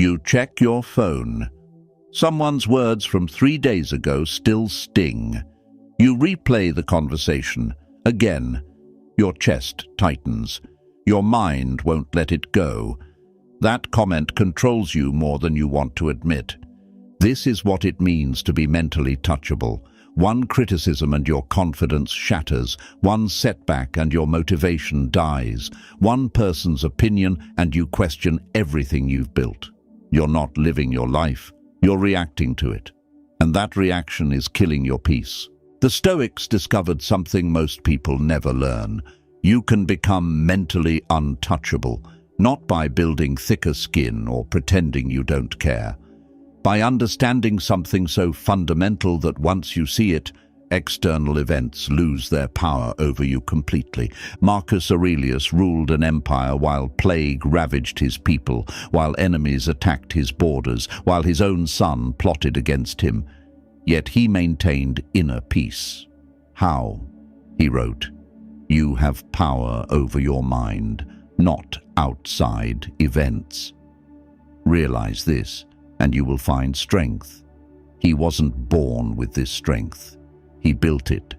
You check your phone. Someone's words from 3 days ago still sting. You replay the conversation. Again, your chest tightens. Your mind won't let it go. That comment controls you more than you want to admit. This is what it means to be mentally touchable. One criticism and your confidence shatters. One setback and your motivation dies. One person's opinion and you question everything you've built. You're not living your life. You're reacting to it. And that reaction is killing your peace. The Stoics discovered something most people never learn. You can become mentally untouchable, not by building thicker skin or pretending you don't care. By understanding something so fundamental that once you see it, external events lose their power over you completely. Marcus Aurelius ruled an empire while plague ravaged his people, while enemies attacked his borders, while his own son plotted against him. Yet he maintained inner peace. How? He wrote, "You have power over your mind, not outside events. Realize this, and you will find strength." He wasn't born with this strength. He built it,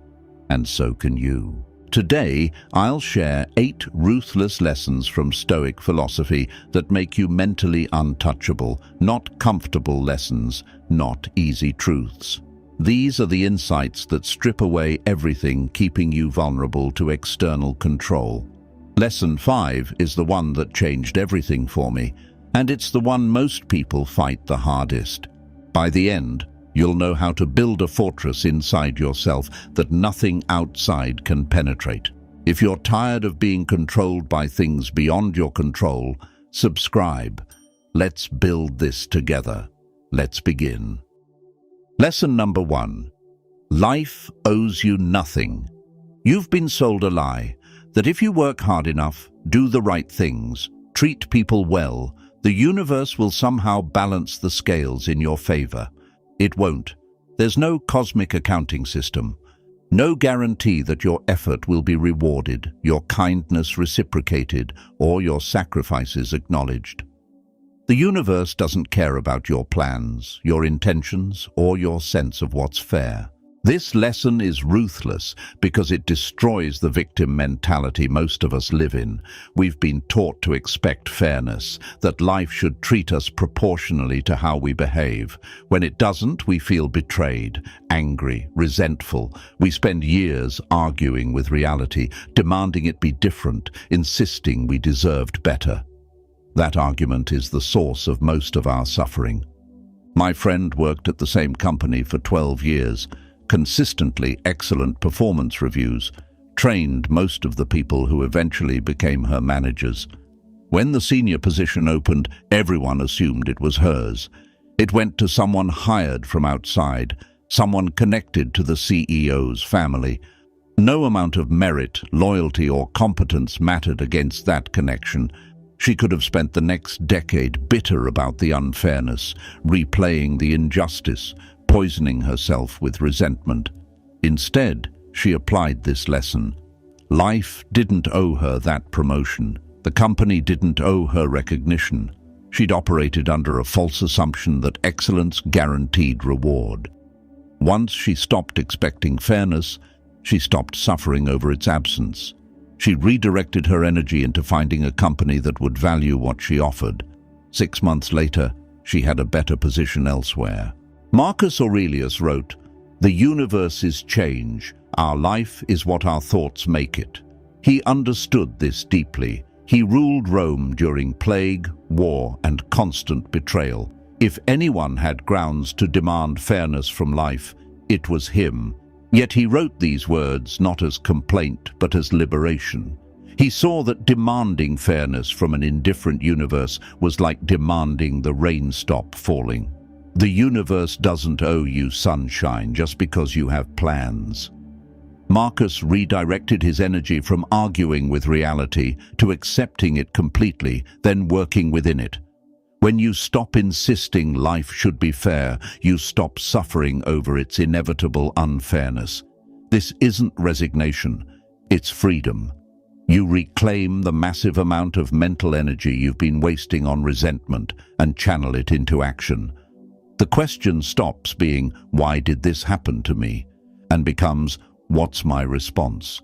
and so can you. Today, I'll share 8 ruthless lessons from Stoic philosophy that make you mentally untouchable, not comfortable lessons, not easy truths. These are the insights that strip away everything keeping you vulnerable to external control. Lesson 5 is the one that changed everything for me, and it's the one most people fight the hardest. By the end, you'll know how to build a fortress inside yourself that nothing outside can penetrate. If you're tired of being controlled by things beyond your control, subscribe. Let's build this together. Let's begin. Lesson number 1. Life owes you nothing. You've been sold a lie, that if you work hard enough, do the right things, treat people well, the universe will somehow balance the scales in your favor. It won't. There's no cosmic accounting system. No guarantee that your effort will be rewarded, your kindness reciprocated, or your sacrifices acknowledged. The universe doesn't care about your plans, your intentions, or your sense of what's fair. This lesson is ruthless because it destroys the victim mentality most of us live in. We've been taught to expect fairness, that life should treat us proportionally to how we behave. When it doesn't, we feel betrayed, angry, resentful. We spend years arguing with reality, demanding it be different, insisting we deserved better. That argument is the source of most of our suffering. My friend worked at the same company for 12 years. Consistently excellent performance reviews, trained most of the people who eventually became her managers. When the senior position opened, everyone assumed it was hers. It went to someone hired from outside, someone connected to the CEO's family. No amount of merit, loyalty, or competence mattered against that connection. She could have spent the next decade bitter about the unfairness, replaying the injustice, poisoning herself with resentment. Instead, she applied this lesson. Life didn't owe her that promotion. The company didn't owe her recognition. She'd operated under a false assumption that excellence guaranteed reward. Once she stopped expecting fairness, she stopped suffering over its absence. She redirected her energy into finding a company that would value what she offered. 6 months later, she had a better position elsewhere. Marcus Aurelius wrote, "The universe is change. Our life is what our thoughts make it." He understood this deeply. He ruled Rome during plague, war, and constant betrayal. If anyone had grounds to demand fairness from life, it was him. Yet he wrote these words not as complaint, but as liberation. He saw that demanding fairness from an indifferent universe was like demanding the rain stop falling. The universe doesn't owe you sunshine just because you have plans. Marcus redirected his energy from arguing with reality to accepting it completely, then working within it. When you stop insisting life should be fair, you stop suffering over its inevitable unfairness. This isn't resignation, it's freedom. You reclaim the massive amount of mental energy you've been wasting on resentment and channel it into action. The question stops being, "Why did this happen to me?" and becomes, "What's my response?"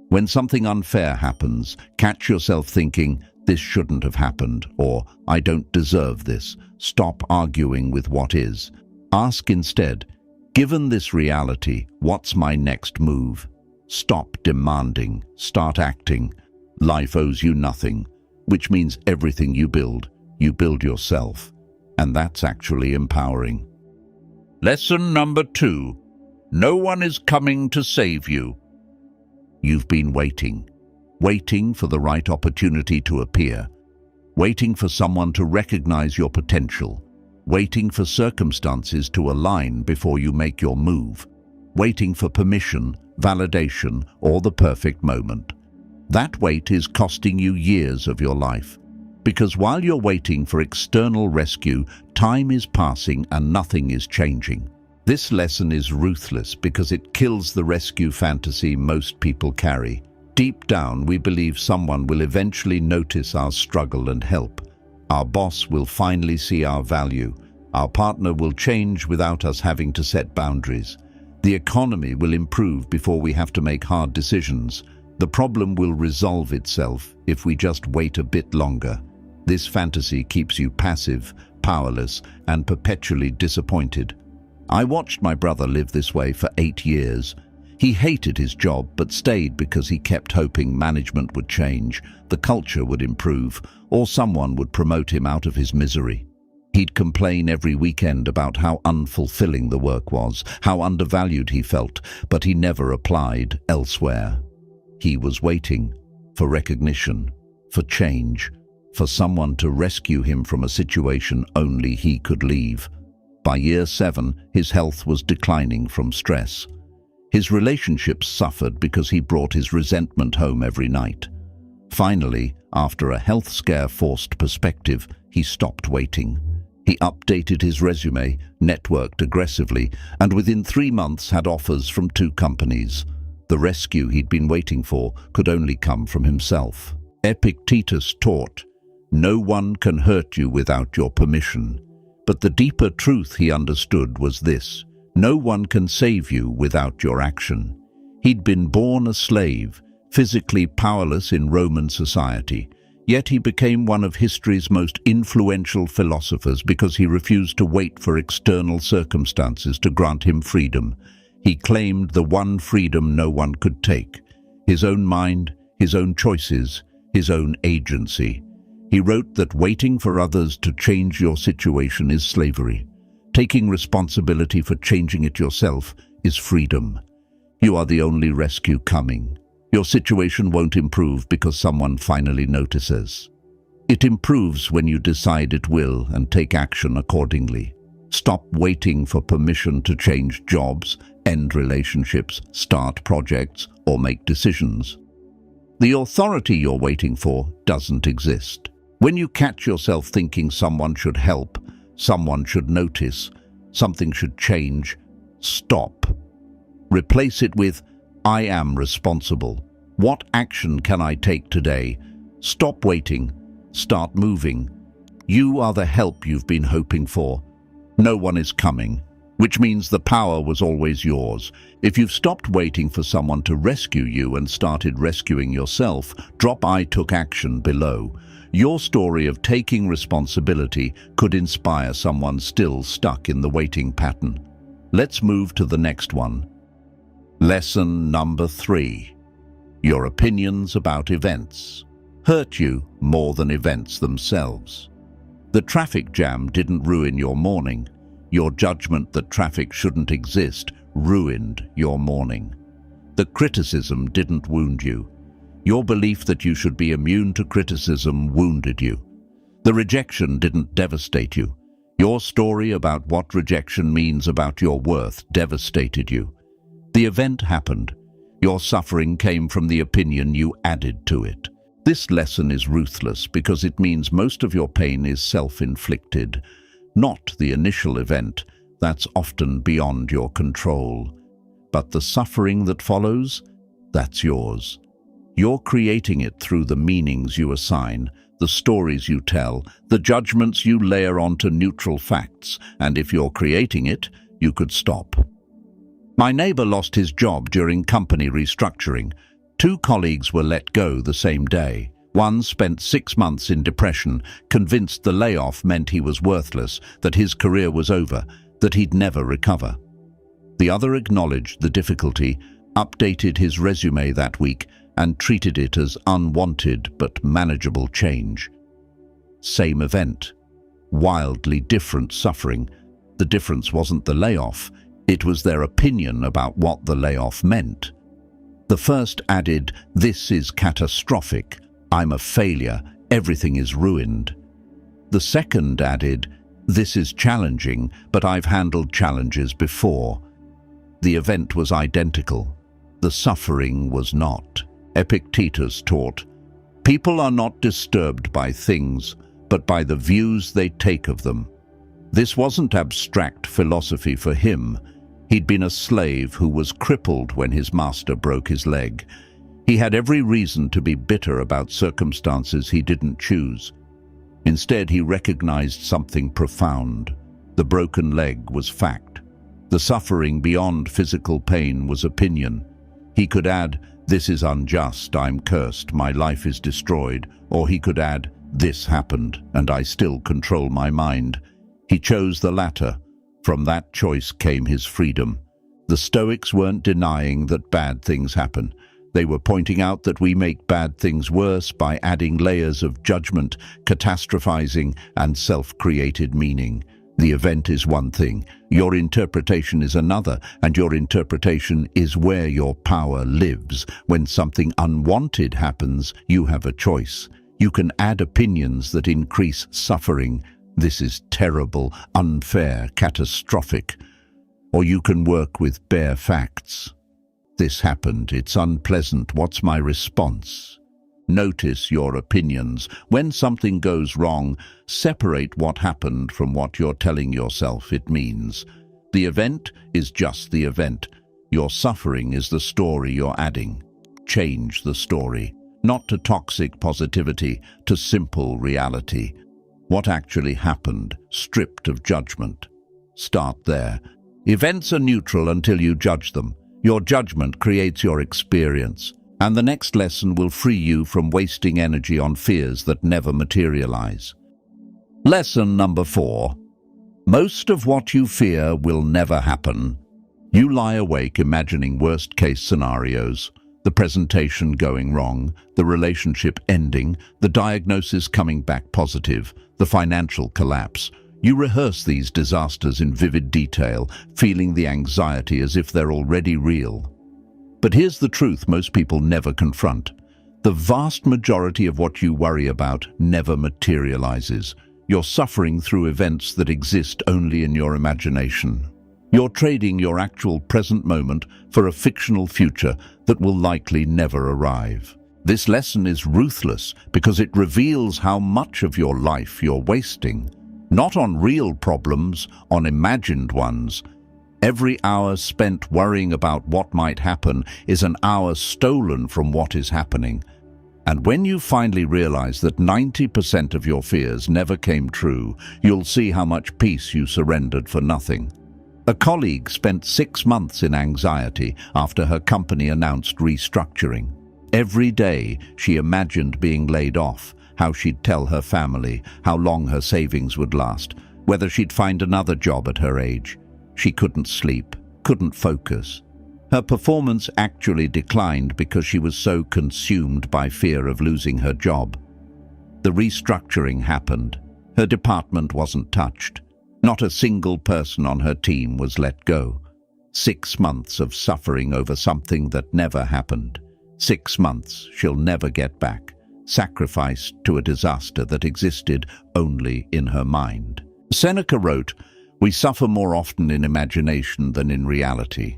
When something unfair happens, catch yourself thinking, "This shouldn't have happened," or "I don't deserve this." Stop arguing with what is. Ask instead, "Given this reality, what's my next move?" Stop demanding, start acting. Life owes you nothing, which means everything you build yourself. And that's actually empowering. Lesson number 2. No one is coming to save you. You've been waiting for the right opportunity to appear, waiting for someone to recognize your potential, waiting for circumstances to align before you make your move, waiting for permission, validation, or the perfect moment. That wait is costing you years of your life. Because while you're waiting for external rescue, time is passing and nothing is changing. This lesson is ruthless because it kills the rescue fantasy most people carry. Deep down, we believe someone will eventually notice our struggle and help. Our boss will finally see our value. Our partner will change without us having to set boundaries. The economy will improve before we have to make hard decisions. The problem will resolve itself if we just wait a bit longer. This fantasy keeps you passive, powerless, and perpetually disappointed. I watched my brother live this way for 8 years. He hated his job but stayed because he kept hoping management would change, the culture would improve, or someone would promote him out of his misery. He'd complain every weekend about how unfulfilling the work was, how undervalued he felt, but he never applied elsewhere. He was waiting for recognition, for change, for someone to rescue him from a situation only he could leave. By year 7, his health was declining from stress. His relationships suffered because he brought his resentment home every night. Finally, after a health scare forced perspective, he stopped waiting. He updated his resume, networked aggressively, and within 3 months had offers from 2 companies. The rescue he'd been waiting for could only come from himself. Epictetus taught, "No one can hurt you without your permission." But the deeper truth he understood was this: no one can save you without your action. He'd been born a slave, physically powerless in Roman society, yet he became one of history's most influential philosophers because he refused to wait for external circumstances to grant him freedom. He claimed the one freedom no one could take: his own mind, his own choices, his own agency. He wrote that waiting for others to change your situation is slavery. Taking responsibility for changing it yourself is freedom. You are the only rescue coming. Your situation won't improve because someone finally notices. It improves when you decide it will and take action accordingly. Stop waiting for permission to change jobs, end relationships, start projects, or make decisions. The authority you're waiting for doesn't exist. When you catch yourself thinking someone should help, someone should notice, something should change, stop. Replace it with, "I am responsible. What action can I take today?" Stop waiting. Start moving. You are the help you've been hoping for. No one is coming, which means the power was always yours. If you've stopped waiting for someone to rescue you and started rescuing yourself, drop "I took action" below. Your story of taking responsibility could inspire someone still stuck in the waiting pattern. Let's move to the next one. Lesson number 3. Your opinions about events hurt you more than events themselves. The traffic jam didn't ruin your morning. Your judgment that traffic shouldn't exist ruined your morning. The criticism didn't wound you. Your belief that you should be immune to criticism wounded you. The rejection didn't devastate you. Your story about what rejection means about your worth devastated you. The event happened. Your suffering came from the opinion you added to it. This lesson is ruthless because it means most of your pain is self-inflicted, not the initial event that's often beyond your control. But the suffering that follows, that's yours. You're creating it through the meanings you assign, the stories you tell, the judgments you layer onto neutral facts, and if you're creating it, you could stop. My neighbor lost his job during company restructuring. 2 colleagues were let go the same day. One spent 6 months in depression, convinced the layoff meant he was worthless, that his career was over, that he'd never recover. The other acknowledged the difficulty, updated his resume that week, and treated it as unwanted but manageable change. Same event, wildly different suffering. The difference wasn't the layoff, it was their opinion about what the layoff meant. The first added, "This is catastrophic. I'm a failure. Everything is ruined." The second added, "This is challenging, but I've handled challenges before." The event was identical. The suffering was not. Epictetus taught, "People are not disturbed by things, but by the views they take of them." This wasn't abstract philosophy for him. He'd been a slave who was crippled when his master broke his leg. He had every reason to be bitter about circumstances he didn't choose. Instead, he recognized something profound. The broken leg was fact. The suffering beyond physical pain was opinion. He could add, "This is unjust, I'm cursed, my life is destroyed," or he could add, "This happened, and I still control my mind." He chose the latter. From that choice came his freedom. The Stoics weren't denying that bad things happen. They were pointing out that we make bad things worse by adding layers of judgment, catastrophizing, and self-created meaning. The event is one thing, your interpretation is another, and your interpretation is where your power lives. When something unwanted happens, you have a choice. You can add opinions that increase suffering. This is terrible, unfair, catastrophic. Or you can work with bare facts. This happened, it's unpleasant, what's my response? Notice your opinions. When something goes wrong, separate what happened from what you're telling yourself it means. The event is just the event. Your suffering is the story you're adding. Change the story. Not to toxic positivity, to simple reality. What actually happened, stripped of judgment. Start there. Events are neutral until you judge them. Your judgment creates your experience, and the next lesson will free you from wasting energy on fears that never materialize. Lesson number 4. Most of what you fear will never happen. You lie awake imagining worst-case scenarios, the presentation going wrong, the relationship ending, the diagnosis coming back positive, the financial collapse. You rehearse these disasters in vivid detail, feeling the anxiety as if they're already real. But here's the truth most people never confront. The vast majority of what you worry about never materializes. You're suffering through events that exist only in your imagination. You're trading your actual present moment for a fictional future that will likely never arrive. This lesson is ruthless because it reveals how much of your life you're wasting. Not on real problems, on imagined ones. Every hour spent worrying about what might happen is an hour stolen from what is happening. And when you finally realize that 90% of your fears never came true, you'll see how much peace you surrendered for nothing. A colleague spent 6 months in anxiety after her company announced restructuring. Every day, she imagined being laid off, how she'd tell her family, how long her savings would last, whether she'd find another job at her age. She couldn't sleep, couldn't focus. Her performance actually declined because she was so consumed by fear of losing her job. The restructuring happened. Her department wasn't touched. Not a single person on her team was let go. 6 months of suffering over something that never happened. 6 months she'll never get back. Sacrificed to a disaster that existed only in her mind. Seneca wrote, "We suffer more often in imagination than in reality."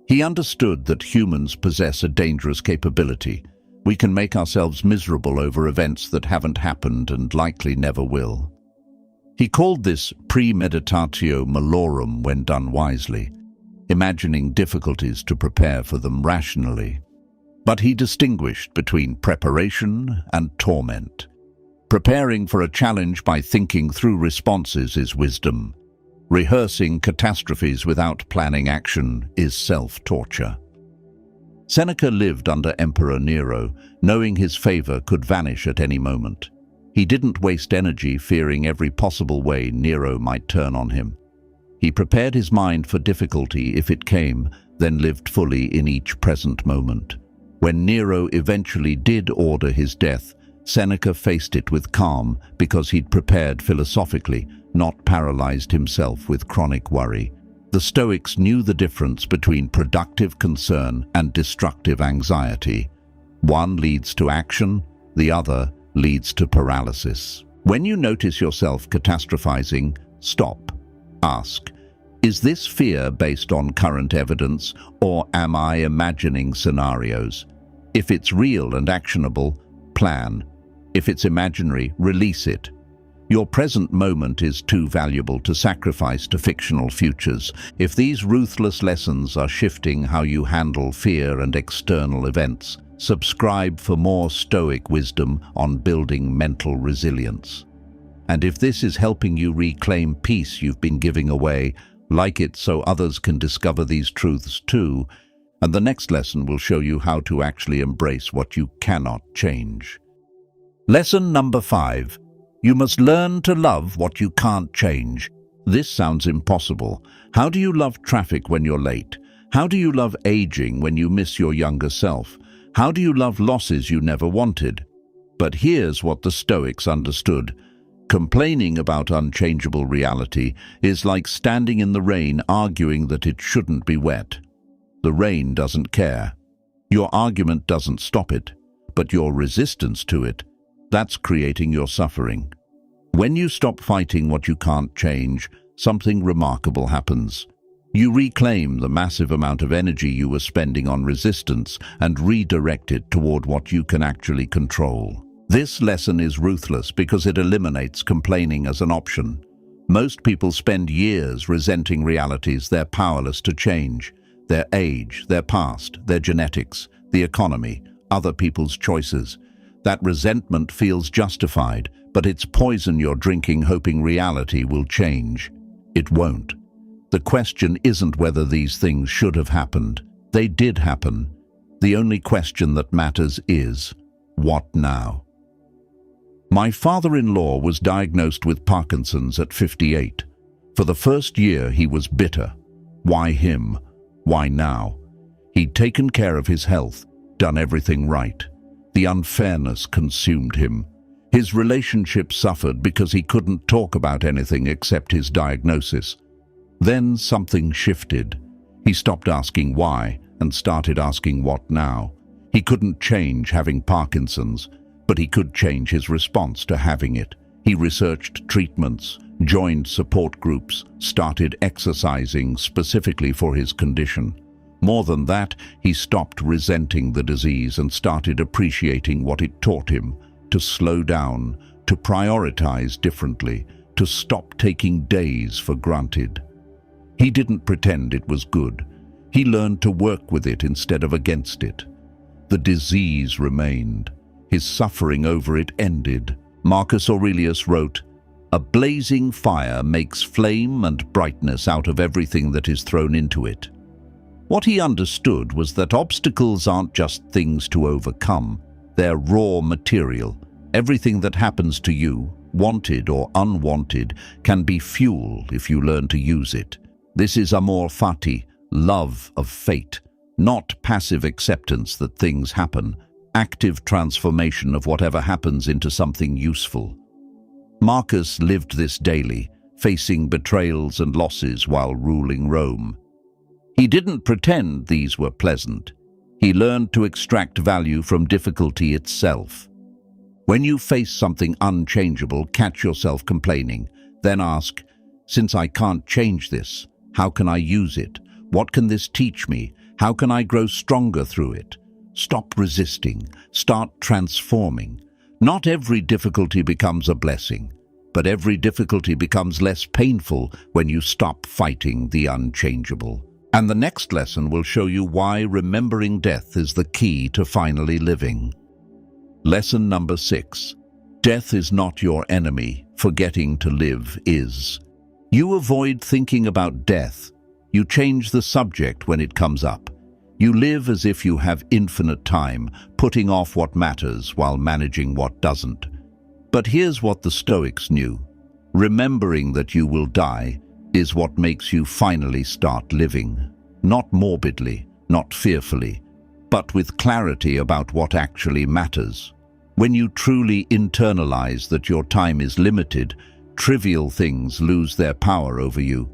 He understood that humans possess a dangerous capability. We can make ourselves miserable over events that haven't happened and likely never will. He called this premeditatio malorum when done wisely, imagining difficulties to prepare for them rationally. But he distinguished between preparation and torment. Preparing for a challenge by thinking through responses is wisdom. Rehearsing catastrophes without planning action is self-torture. Seneca lived under Emperor Nero, knowing his favor could vanish at any moment. He didn't waste energy fearing every possible way Nero might turn on him. He prepared his mind for difficulty if it came, then lived fully in each present moment. When Nero eventually did order his death, Seneca faced it with calm because he'd prepared philosophically, not paralyzed himself with chronic worry. The Stoics knew the difference between productive concern and destructive anxiety. One leads to action, the other leads to paralysis. When you notice yourself catastrophizing, stop. Ask, is this fear based on current evidence, or am I imagining scenarios? If it's real and actionable, plan. If it's imaginary, release it. Your present moment is too valuable to sacrifice to fictional futures. If these ruthless lessons are shifting how you handle fear and external events, subscribe for more Stoic wisdom on building mental resilience. And if this is helping you reclaim peace you've been giving away, like it so others can discover these truths too. And the next lesson will show you how to actually embrace what you cannot change. Lesson number 5. You must learn to love what you can't change. This sounds impossible. How do you love traffic when you're late? How do you love aging when you miss your younger self? How do you love losses you never wanted? But here's what the Stoics understood. Complaining about unchangeable reality is like standing in the rain arguing that it shouldn't be wet. The rain doesn't care. Your argument doesn't stop it, but your resistance to it, that's creating your suffering. When you stop fighting what you can't change, something remarkable happens. You reclaim the massive amount of energy you were spending on resistance and redirect it toward what you can actually control. This lesson is ruthless because it eliminates complaining as an option. Most people spend years resenting realities they're powerless to change. Their age, their past, their genetics, the economy, other people's choices. That resentment feels justified, but it's poison you're drinking hoping reality will change. It won't. The question isn't whether these things should have happened. They did happen. The only question that matters is, what now? My father-in-law was diagnosed with Parkinson's at 58. For the first year he was bitter. Why him? Why now? He'd taken care of his health, done everything right. The unfairness consumed him. His relationship suffered because he couldn't talk about anything except his diagnosis. Then something shifted. He stopped asking why and started asking what now. He couldn't change having Parkinson's, but he could change his response to having it. He researched treatments, joined support groups, started exercising specifically for his condition. More than that, he stopped resenting the disease and started appreciating what it taught him, to slow down, to prioritize differently, to stop taking days for granted. He didn't pretend it was good. He learned to work with it instead of against it. The disease remained. His suffering over it ended. Marcus Aurelius wrote, "A blazing fire makes flame and brightness out of everything that is thrown into it." What he understood was that obstacles aren't just things to overcome. They're raw material. Everything that happens to you, wanted or unwanted, can be fuel if you learn to use it. This is amor fati, love of fate, not passive acceptance that things happen, active transformation of whatever happens into something useful. Marcus lived this daily, facing betrayals and losses while ruling Rome. He didn't pretend these were pleasant. He learned to extract value from difficulty itself. When you face something unchangeable, catch yourself complaining. Then ask, since I can't change this, how can I use it? What can this teach me? How can I grow stronger through it? Stop resisting. Start transforming. Not every difficulty becomes a blessing, but every difficulty becomes less painful when you stop fighting the unchangeable. And the next lesson will show you why remembering death is the key to finally living. Lesson number 6. Death is not your enemy. Forgetting to live is. You avoid thinking about death. You change the subject when it comes up. You live as if you have infinite time, putting off what matters while managing what doesn't. But here's what the Stoics knew. Remembering that you will die is what makes you finally start living. Not morbidly, not fearfully, but with clarity about what actually matters. When you truly internalize that your time is limited, trivial things lose their power over you.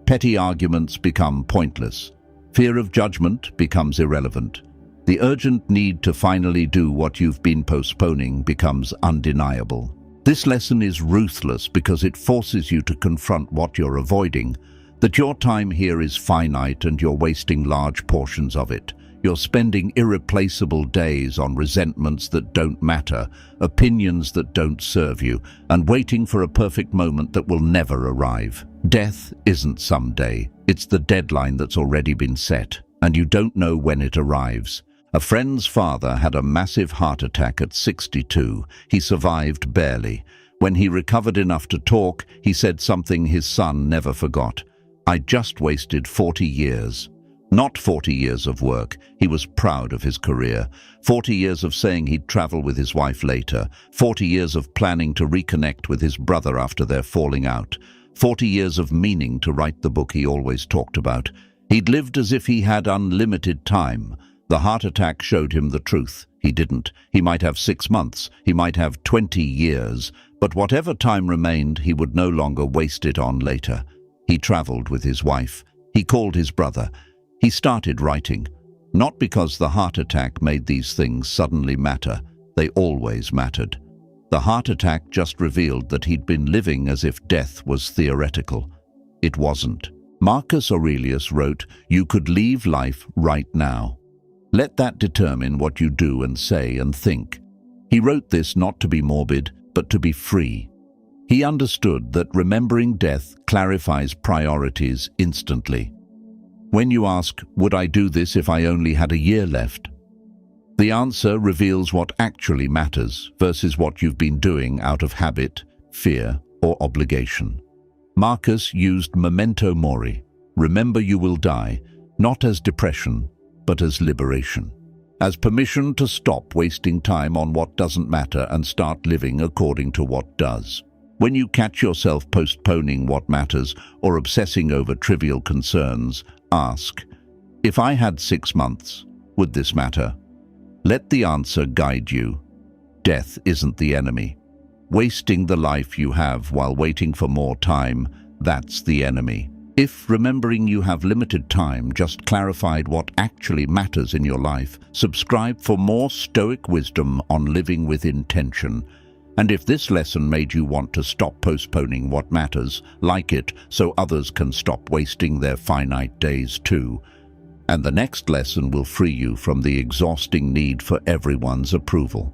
Petty arguments become pointless. Fear of judgment becomes irrelevant. The urgent need to finally do what you've been postponing becomes undeniable. This lesson is ruthless because it forces you to confront what you're avoiding, that your time here is finite and you're wasting large portions of it. You're spending irreplaceable days on resentments that don't matter, opinions that don't serve you, and waiting for a perfect moment that will never arrive. Death isn't someday. It's the deadline that's already been set, and you don't know when it arrives. A friend's father had a massive heart attack at 62. He survived barely. When he recovered enough to talk, he said something his son never forgot. "I just wasted 40 years. Not 40 years of work. He was proud of his career. 40 years of saying he'd travel with his wife later. 40 years of planning to reconnect with his brother after their falling out. 40 years of meaning to write the book he always talked about. He'd lived as if he had unlimited time. The heart attack showed him the truth. He didn't. He might have 6 months. He might have 20 years. But whatever time remained, he would no longer waste it on later. He traveled with his wife. He called his brother. He started writing. Not because the heart attack made these things suddenly matter. They always mattered. The heart attack just revealed that he'd been living as if death was theoretical. It wasn't. Marcus Aurelius wrote, "You could leave life right now." Let that determine what you do and say and think. He wrote this not to be morbid, but to be free. He understood that remembering death clarifies priorities instantly. When you ask, "Would I do this if I only had a year left?" the answer reveals what actually matters versus what you've been doing out of habit, fear, or obligation. Marcus used memento mori, remember you will die, not as depression, but as liberation. As permission to stop wasting time on what doesn't matter and start living according to what does. When you catch yourself postponing what matters or obsessing over trivial concerns, ask, "If I had 6 months, would this matter?" Let the answer guide you. Death isn't the enemy. Wasting the life you have while waiting for more time, that's the enemy. If remembering you have limited time just clarified what actually matters in your life, subscribe for more Stoic wisdom on living with intention. And if this lesson made you want to stop postponing what matters, like it so others can stop wasting their finite days too. And the next lesson will free you from the exhausting need for everyone's approval.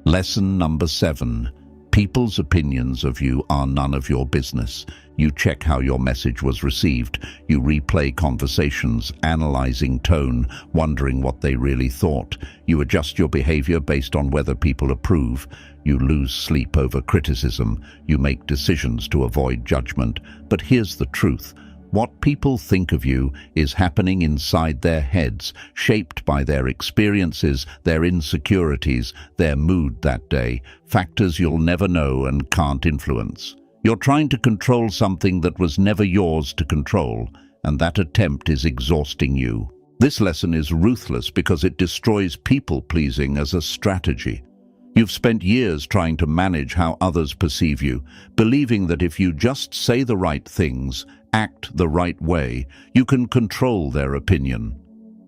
Lesson number 7. People's opinions of you are none of your business. You check how your message was received. You replay conversations, analyzing tone, wondering what they really thought. You adjust your behavior based on whether people approve. You lose sleep over criticism. You make decisions to avoid judgment. But here's the truth. What people think of you is happening inside their heads, shaped by their experiences, their insecurities, their mood that day, factors you'll never know and can't influence. You're trying to control something that was never yours to control, and that attempt is exhausting you. This lesson is ruthless because it destroys people-pleasing as a strategy. You've spent years trying to manage how others perceive you, believing that if you just say the right things, act the right way, you can control their opinion.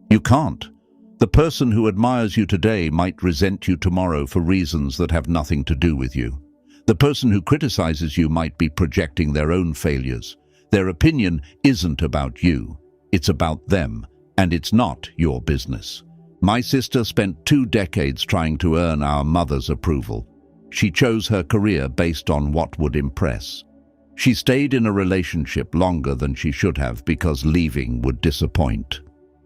You can't. The person who admires you today might resent you tomorrow for reasons that have nothing to do with you. The person who criticizes you might be projecting their own failures. Their opinion isn't about you. It's about them, and it's not your business. My sister spent 2 decades trying to earn our mother's approval. She chose her career based on what would impress. She stayed in a relationship longer than she should have because leaving would disappoint.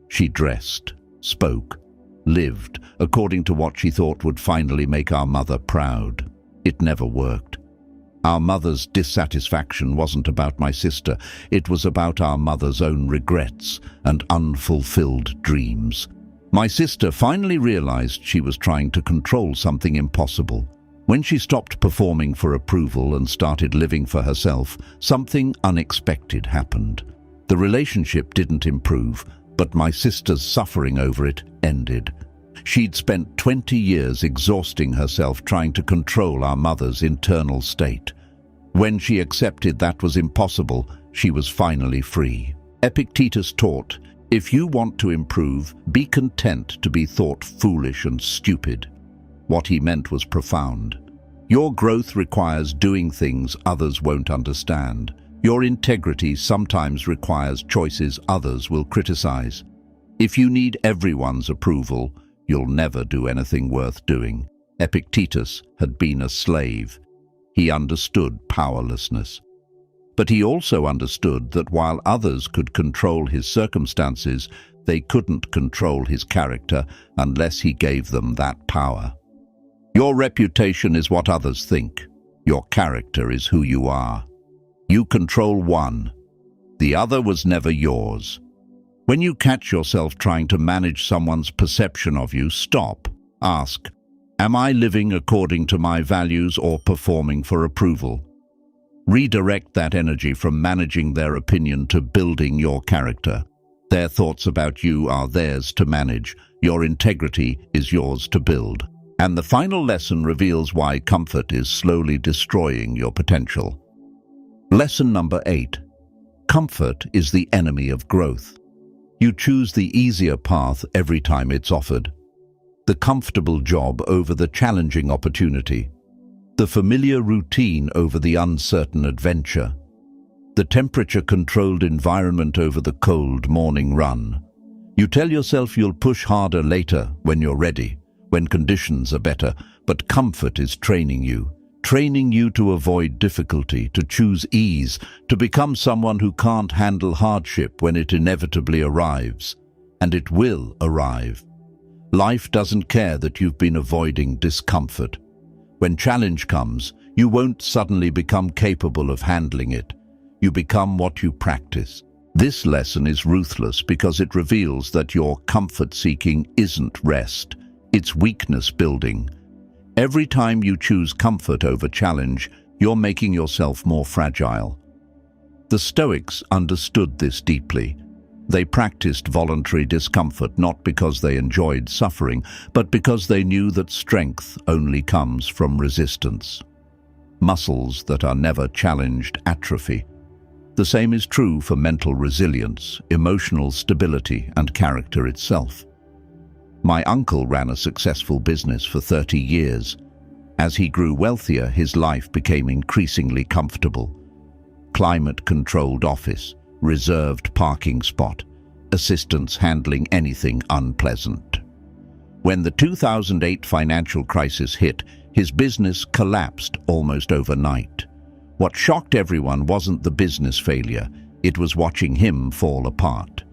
She dressed, spoke, lived according to what she thought would finally make our mother proud. It never worked. Our mother's dissatisfaction wasn't about my sister. It was about our mother's own regrets and unfulfilled dreams. My sister finally realized she was trying to control something impossible. When she stopped performing for approval and started living for herself, something unexpected happened. The relationship didn't improve, but my sister's suffering over it ended. She'd spent 20 years exhausting herself trying to control our mother's internal state. When she accepted that was impossible, she was finally free. Epictetus taught, if you want to improve, be content to be thought foolish and stupid. What he meant was profound. Your growth requires doing things others won't understand. Your integrity sometimes requires choices others will criticize. If you need everyone's approval, you'll never do anything worth doing. Epictetus had been a slave. He understood powerlessness. But he also understood that while others could control his circumstances, they couldn't control his character unless he gave them that power. Your reputation is what others think. Your character is who you are. You control one. The other was never yours. When you catch yourself trying to manage someone's perception of you, stop. Ask, am I living according to my values or performing for approval? Redirect that energy from managing their opinion to building your character. Their thoughts about you are theirs to manage. Your integrity is yours to build. And the final lesson reveals why comfort is slowly destroying your potential. Lesson number 8. Comfort is the enemy of growth. You choose the easier path every time it's offered. The comfortable job over the challenging opportunity. The familiar routine over the uncertain adventure. The temperature-controlled environment over the cold morning run. You tell yourself you'll push harder later when you're ready, when conditions are better, but comfort is training you to avoid difficulty, to choose ease, to become someone who can't handle hardship when it inevitably arrives. And it will arrive. Life doesn't care that you've been avoiding discomfort. When challenge comes, you won't suddenly become capable of handling it. You become what you practice. This lesson is ruthless because it reveals that your comfort-seeking isn't rest. It's weakness building. Every time you choose comfort over challenge, you're making yourself more fragile. The Stoics understood this deeply. They practiced voluntary discomfort not because they enjoyed suffering, but because they knew that strength only comes from resistance. Muscles that are never challenged atrophy. The same is true for mental resilience, emotional stability, and character itself. My uncle ran a successful business for 30 years. As he grew wealthier, his life became increasingly comfortable. Climate-controlled office, reserved parking spot, assistants handling anything unpleasant. When the 2008 financial crisis hit, his business collapsed almost overnight. What shocked everyone wasn't the business failure, it was watching him fall apart.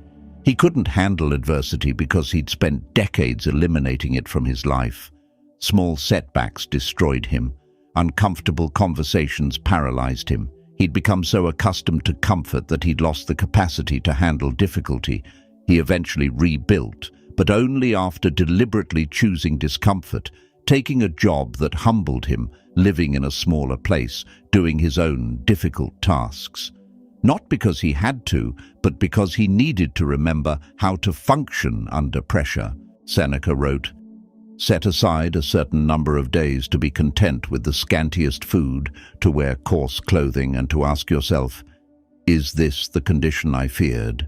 He couldn't handle adversity because he'd spent decades eliminating it from his life. Small setbacks destroyed him. Uncomfortable conversations paralyzed him. He'd become so accustomed to comfort that he'd lost the capacity to handle difficulty. He eventually rebuilt, but only after deliberately choosing discomfort, taking a job that humbled him, living in a smaller place, doing his own difficult tasks. Not because he had to, but because he needed to remember how to function under pressure. Seneca wrote, "Set aside a certain number of days to be content with the scantiest food, to wear coarse clothing, and to ask yourself, is this the condition I feared?"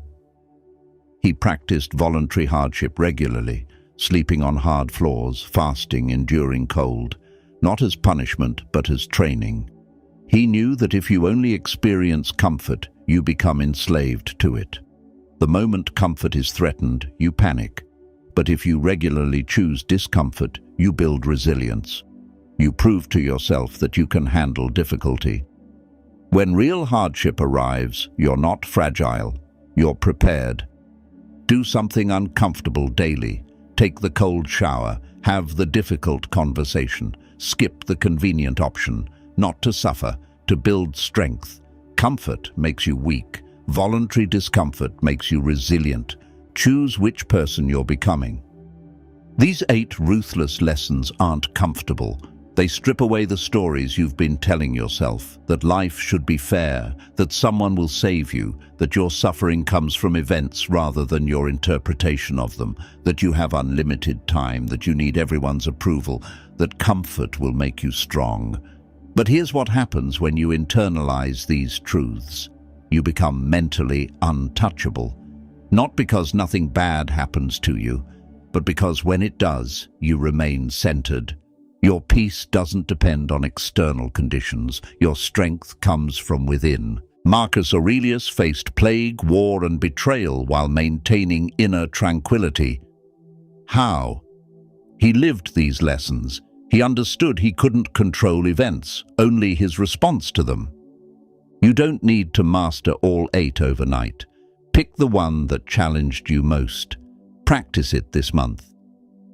He practiced voluntary hardship regularly, sleeping on hard floors, fasting, enduring cold, not as punishment but as training. He knew that if you only experience comfort, you become enslaved to it. The moment comfort is threatened, you panic. But if you regularly choose discomfort, you build resilience. You prove to yourself that you can handle difficulty. When real hardship arrives, you're not fragile, you're prepared. Do something uncomfortable daily. Take the cold shower, have the difficult conversation, skip the convenient option, not to suffer, to build strength. Comfort makes you weak. Voluntary discomfort makes you resilient. Choose which person you're becoming. These 8 ruthless lessons aren't comfortable. They strip away the stories you've been telling yourself, that life should be fair, that someone will save you, that your suffering comes from events rather than your interpretation of them, that you have unlimited time, that you need everyone's approval, that comfort will make you strong. But here's what happens when you internalize these truths. You become mentally untouchable. Not because nothing bad happens to you, but because when it does, you remain centered. Your peace doesn't depend on external conditions. Your strength comes from within. Marcus Aurelius faced plague, war, and betrayal while maintaining inner tranquility. How? He lived these lessons. He understood he couldn't control events, only his response to them. You don't need to master all 8 overnight. Pick the one that challenged you most. Practice it this month.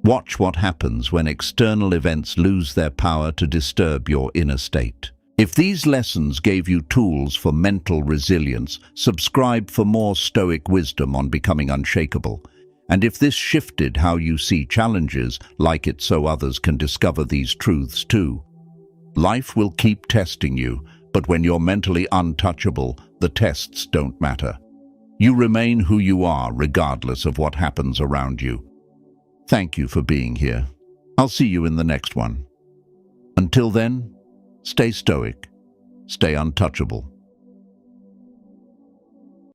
Watch what happens when external events lose their power to disturb your inner state. If these lessons gave you tools for mental resilience, subscribe for more stoic wisdom on becoming unshakable. And if this shifted how you see challenges, like it so others can discover these truths too. Life will keep testing you, but when you're mentally untouchable, the tests don't matter. You remain who you are regardless of what happens around you. Thank you for being here. I'll see you in the next one. Until then, stay stoic, stay untouchable.